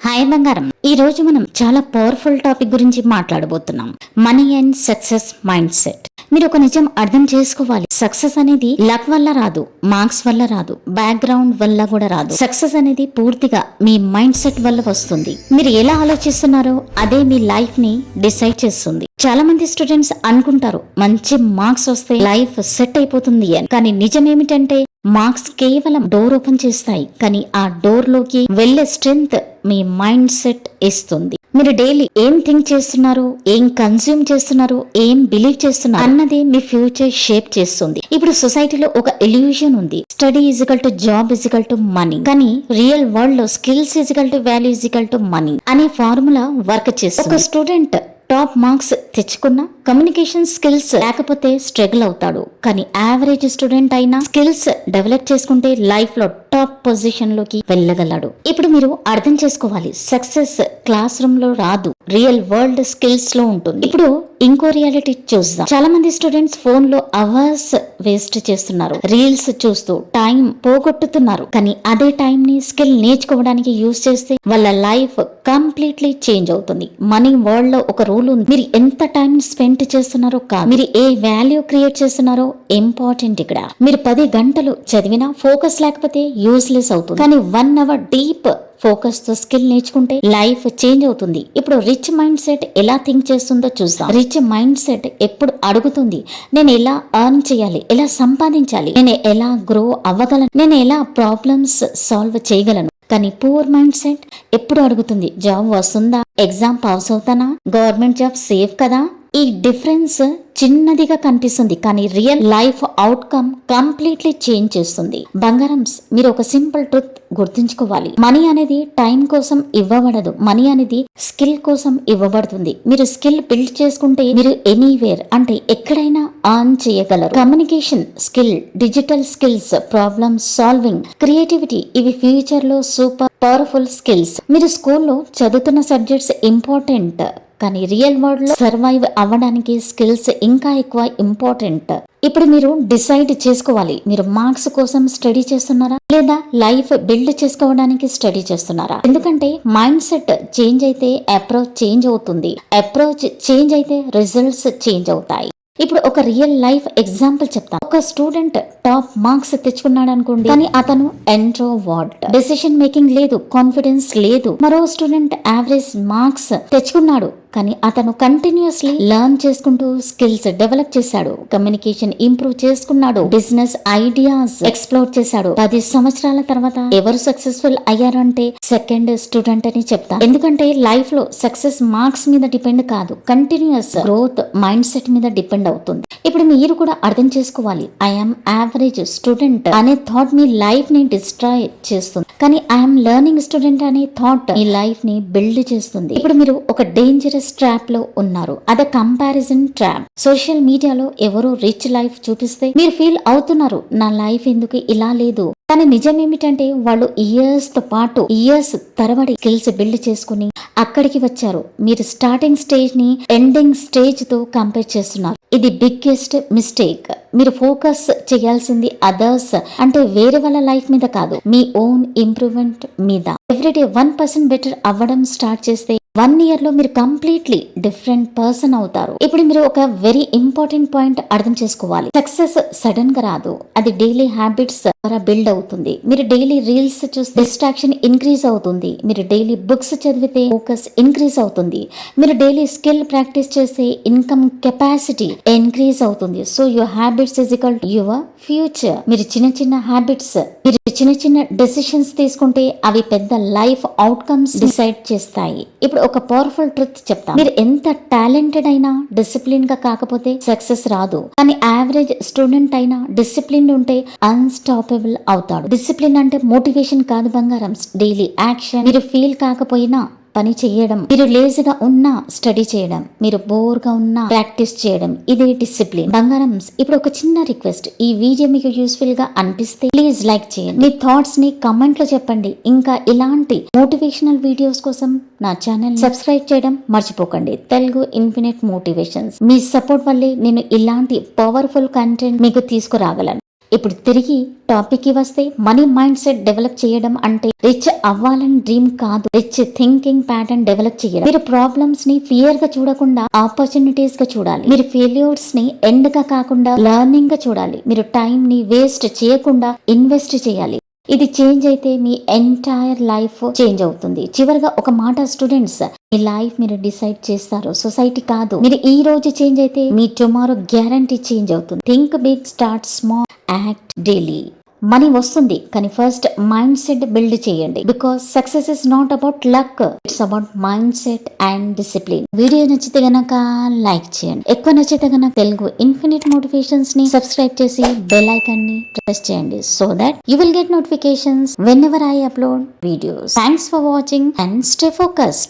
Hi బంగారం, ఈ రోజు మనం చాలా పవర్ఫుల్ టాపిక్ గురించి మాట్లాడబోతున్నాం. Money and success mind set. మీరు ఒక నిజం అర్థం చేసుకోవాలి. సక్సెస్ అనేది లక్ వల్ల రాదు, మార్క్స్ వల్ల రాదు, బ్యాక్గ్రౌండ్ వల్ల కూడా రాదు. సక్సెస్ అనేది పూర్తిగా మీ మైండ్ సెట్ వల్ల వస్తుంది. మీరు ఎలా ఆలోచిస్తున్నారో అదే మీ లైఫ్ ని డిసైడ్ చేస్తుంది. చాలా మంది స్టూడెంట్స్ అనుకుంటారు మంచి మార్క్స్ వస్తే లైఫ్ సెట్ అయిపోతుంది అని. కానీ నిజం ఏమిటంటే మార్క్స్ కేవలం డోర్ ఓపెన్ చేస్తాయి, కానీ ఆ డోర్ లోకి వెళ్లే స్ట్రెంగ్త్ మీ మైండ్ సెట్ ఇస్తుంది. మీరు డైలీ ఏం థింక్ చేస్తున్నారు, ఏం కన్స్యూమ్ చేస్తున్నారు, ఏం బిలీవ్ చేస్తున్నారు అన్నది మీ ఫ్యూచర్ షేప్ చేస్తుంది. ఇప్పుడు సొసైటీలో ఒక ఇల్యూషన్ ఉంది, study equal to job equal to money. కానీ రియల్ వరల్డ్ లో skills equal to value equal to money అనే ఫార్ములా వర్క్ చేస్తుంది. ఒక స్టూడెంట్ టాప్ మార్క్స్ తెచ్చుకున్న కమ్యూనికేషన్ స్కిల్స్ లేకపోతే స్ట్రగుల్ అవుతాడు. కానీ యావరేజ్ స్టూడెంట్ అయినా స్కిల్స్ డెవలప్ చేసుకుంటే లైఫ్ లో టాప్ పొజిషన్ లోకి వెళ్ళగలడు. ఇప్పుడు మీరు అర్థం చేసుకోవాలి, సక్సెస్ క్లాస్ రూమ్ లో రాదు, రియల్ వరల్డ్ స్కిల్స్ లో ఉంటుంది. ఇప్పుడు ఇంకో రియాలిటీ చూద్దాం. చాలా మంది స్టూడెంట్స్ ఫోన్ లో అవర్స్ వేస్ట్ చేస్తున్నారు, రీల్స్ చూస్తూ టైం పోగొట్టుతున్నారు. కానీ అదే టైం ని స్కిల్ నేర్చుకోవడానికి యూజ్ చేస్తే వాళ్ళ లైఫ్ కంప్లీట్లీ చేంజ్ అవుతుంది. మనీ వరల్డ్ లో ఒక రూల్ ఉంది, మీరు ఎంత టైం స్పెండ్ చేస్తున్నారో కాదు, మీరు ఏ వాల్యూ క్రియేట్ చేస్తున్నారో ఇంపార్టెంట్. ఇక్కడ మీరు 10 గంటలు చదివినా ఫోకస్ లేకపోతే యూజ్లెస్ అవుతుంది. కానీ 1 అవర్ డీప్ ఫోకస్ తో స్కిల్ నేర్చుకుంటే లైఫ్ చేంజ్ అవుతుంది. ఇప్పుడు రిచ్ మైండ్ సెట్ ఎలా థింక్ చేస్తుందో చూద్దాం. రిచ్ మైండ్ సెట్ ఎప్పుడు అడుగుతుంది, నేను ఎలా ఎర్న్ చేయాలి, ఎలా సంపాదించాలి, నేను ఎలా గ్రో అవ్వగలను, నేను ఎలా ప్రాబ్లమ్స్ సాల్వ్ చేయగలను. కానీ పూర్ మైండ్ సెట్ ఎప్పుడు అడుగుతుంది, జాబ్ వస్తుందా, ఎగ్జామ్ పాస్ అవుతానా, గవర్నమెంట్ జాబ్ సేఫ్ కదా. ఈ డిఫరెన్స్ చిన్నదిగా కనిపిస్తుంది, కానీ real life outcome completely change చేస్తుంది. బంగారమ్స్, మీరు ఒక సింపుల్ ట్రూత్ గుర్తుంచుకోవాలి, మనీ అనేది టైం కోసం ఇవ్వబడదు, మనీ అనేది స్కిల్ కోసం ఇవ్వబడుతుంది. మీరు స్కిల్ బిల్డ్ చేసుకుంటే మీరు ఎనీవేర్ అంటే ఎక్కడైనా ఆన్ చేయగలరు. Communication skill, digital skills, problem solving, creativity, ఇవి ఫ్యూచర్ లో సూపర్ పవర్ఫుల్ స్కిల్స్. మీరు స్కూల్లో చదువుతున్న సబ్జెక్ట్స్ ఇంపార్టెంట్, కానీ రియల్ వరల్డ్ లో సర్వైవ్ అవ్వడానికి స్కిల్స్ ఇంకా ఎక్కువ ఇంపార్టెంట్. ఇప్పుడు మీరు డిసైడ్ చేసుకోవాలి, మీరు మార్క్స్ కోసం స్టడీ చేస్తున్నారా లేదా లైఫ్ బిల్డ్ చేసుకోవడానికి స్టడీ చేస్తున్నారా. ఎందుకంటే మైండ్ సెట్ చేంజ్ అయితే అప్రోచ్ చేంజ్ అవుతుంది, అప్రోచ్ చేంజ్ అయితే రిజల్ట్స్ చేంజ్ అవుతాయి. ఇప్పుడు ఒక రియల్ లైఫ్ ఎగ్జాంపుల్ చెప్తాను. ఒక స్టూడెంట్ టాప్ మార్క్స్ తెచ్చుకున్నాడు అనుకోండి, కానీ అతను ఇంట్రోవర్ట్, డెసిషన్ మేకింగ్ లేదు, కాన్ఫిడెన్స్ లేదు. మరో స్టూడెంట్ యావరేజ్ మార్క్స్ తెచ్చుకున్నాడు, కానీ అతను కంటిన్యూస్లీ లెర్న్ చేసుకుంటూ స్కిల్స్ డెవలప్ చేశాడు, కమ్యూనికేషన్ ఇంప్రూవ్ చేసుకున్నాడు, బిజినెస్ ఐడియాస్ ఎక్స్ప్లోర్ చేశాడు. 10 సంవత్సరాల తర్వాత ఎవరు సక్సెస్ఫుల్ అయ్యారంటే సెకండ్ స్టూడెంట్ అని చెప్తా. ఎందుకంటే లైఫ్ లో సక్సెస్ మార్క్స్ మీద డిపెండ్ కాదు, కంటిన్యూస్ గ్రోత్ మైండ్ సెట్ మీద డిపెండ్ అవుతుంది. ఇప్పుడు మీరు కూడా అర్థం చేసుకోవాలి, ఐఎమ్ యావరేజ్ స్టూడెంట్ అనే థాట్ మీ లైఫ్ ని డిస్ట్రాయ్ చేస్తుంది, కానీ ఐఎమ్ లెర్నింగ్ స్టూడెంట్ అనే థాట్ మీ లైఫ్ ని బిల్డ్ చేస్తుంది. ఇప్పుడు మీరు ఒక డేంజరస్ ట్రాప్ లో ఉన్నారు, అదే కంపారిజన్ ట్రాప్. సోషల్ మీడియాలో ఎవరో రిచ్ లైఫ్ చూపిస్తే మీరు ఫీల్ అవుతున్నారు, నా లైఫ్ ఎందుకు ఇలా లేదు. కానీ నిజం ఏమిటంటే వాళ్ళు ఇయర్స్ తో పాటు ఇయర్స్ తరబడి స్కిల్స్ బిల్డ్ చేసుకుని అక్కడికి వచ్చారు. మీరు స్టార్టింగ్ స్టేజ్ ని ఎండింగ్ స్టేజ్ తో కంపేర్ చేస్తున్నారు. ఇది బిగ్గెస్ట్ మిస్టేక్. మీరు ఫోకస్ చేయాల్సింది అదర్స్ అంటే వేరే వాళ్ళ లైఫ్ మీద కాదు, మీ ఓన్ ఇంప్రూవ్మెంట్ మీద. ఎవ్రీడే 1% బెటర్ అవ్వడం స్టార్ట్ చేస్తే 1 year లో మీరు కంప్లీట్లీ డిఫరెంట్ పర్సన్ అవుతారు. ఇప్పుడు మీరు ఒక వెరీ ఇంపార్టెంట్ పాయింట్ అర్థం చేసుకోవాలి, సక్సెస్ సడన్ గా రాదు, అది డైలీ హ్యాబిట్స్ ద్వారా బిల్డ్ అవుతుంది. మీరు డైలీ రీల్స్ చూస్తే డిస్ట్రాక్షన్ ఇంక్రీజ్ అవుతుంది, మీరు డైలీ బుక్స్ చదివితే ఫోకస్ ఇంక్రీజ్ అవుతుంది, మీరు డైలీ స్కిల్ ప్రాక్టీస్ చేస్తే ఇన్కమ్ కెపాసిటీ ఇంక్రీజ్ అవుతుంది. So your habits is equal to your future. మీరు చిన్న చిన్న హ్యాబిట్స్, మీరు చిన్న చిన్న డెసిషన్స్ తీసుకుంటే అవి పెద్ద లైఫ్ అవుట్కమ్స్ డిసైడ్ చేస్తాయి. ఇప్పుడు ఒక పవర్ఫుల్ ట్రూత్ చెప్తాను, మీరు ఎంత టాలెంటెడ్ అయినా డిసిప్లిన్ గా కాకపోతే సక్సెస్ రాదు. కానీ యావరేజ్ స్టూడెంట్ అయినా డిసిప్లిన్ ఉంటే అన్స్టాపబుల్ అవుతాడు. డిసిప్లిన్ అంటే మోటివేషన్ కాదు బంగారం, డైలీ యాక్షన్. మీరు ఫీల్ కాకపోయినా పని చేయడం, మీరు లేజీగా ఉన్నా స్టడీ చేయడం, మీరు బోర్ గా ఉన్నా ప్రాక్టీస్ చేయడం, ఇదే డిసిప్లిన్. బంగారమ్స్, ఇప్పుడు ఒక చిన్న రిక్వెస్ట్, ఈ వీడియో మీకు యూస్ఫుల్ గా అనిపిస్తే ప్లీజ్ లైక్ చేయండి, మీ థాట్స్ ని కమెంట్ లో చెప్పండి. ఇంకా ఇలాంటి మోటివేషనల్ వీడియోస్ కోసం నా ఛానల్ సబ్స్క్రైబ్ చేయడం మర్చిపోకండి. తెలుగు ఇన్ఫినిట్ మోటివేషన్స్, మీ సపోర్ట్ వల్లే నేను ఇలాంటి పవర్ఫుల్ కంటెంట్ మీకు తీసుకురాగలను. ఇప్పుడు తిరిగి టాపిక్ కి వస్తే మనీ మైండ్ సెట్ డెవలప్ చేయడం అంటే రిచ్ అవ్వాలని డ్రీమ్ కాదు, రిచ్ థింకింగ్ ప్యాటర్న్ డెవలప్ చేయడం. మీరు ప్రాబ్లమ్స్ ని ఫియర్ గా చూడకుండా ఆపర్చునిటీస్ గా చూడాలి. మీరు ఫెయిల్యూర్స్ ని ఎండ్ గా కాకుండా లెర్నింగ్ గా చూడాలి. మీరు టైం ని వేస్ట్ చేయకుండా ఇన్వెస్ట్ చేయాలి. ఇది చేంజ్ అయితే మీ ఎంటైర్ లైఫ్ చేంజ్ అవుతుంది. చివరిగా ఒక మాట స్టూడెంట్స్, మీ లైఫ్ మీరు డిసైడ్ చేస్తారు, సొసైటీ కాదు. మీరు ఈ రోజు చేంజ్ అయితే మీ టుమారో గ్యారంటీ చేంజ్ అవుతుంది. Think big, start small, act daily. Money వస్తుంది కానీ ఫస్ట్ మైండ్ సెట్ బిల్డ్ చేయండి. Because success is not about luck, it's about mind set and discipline. Video నచ్చితే గనక లైక్ చేయండి. ఎక్కువ నచ్చితే గనక తెలుగు ఇన్ఫినిట్ మోటివేషన్స్ ని సబ్స్క్రైబ్ చేసి బెల్ ఐకాన్ ని ప్రెస్ చేయండి. So that you will get notifications when ever I upload videos. Thanks for watching and stay focused.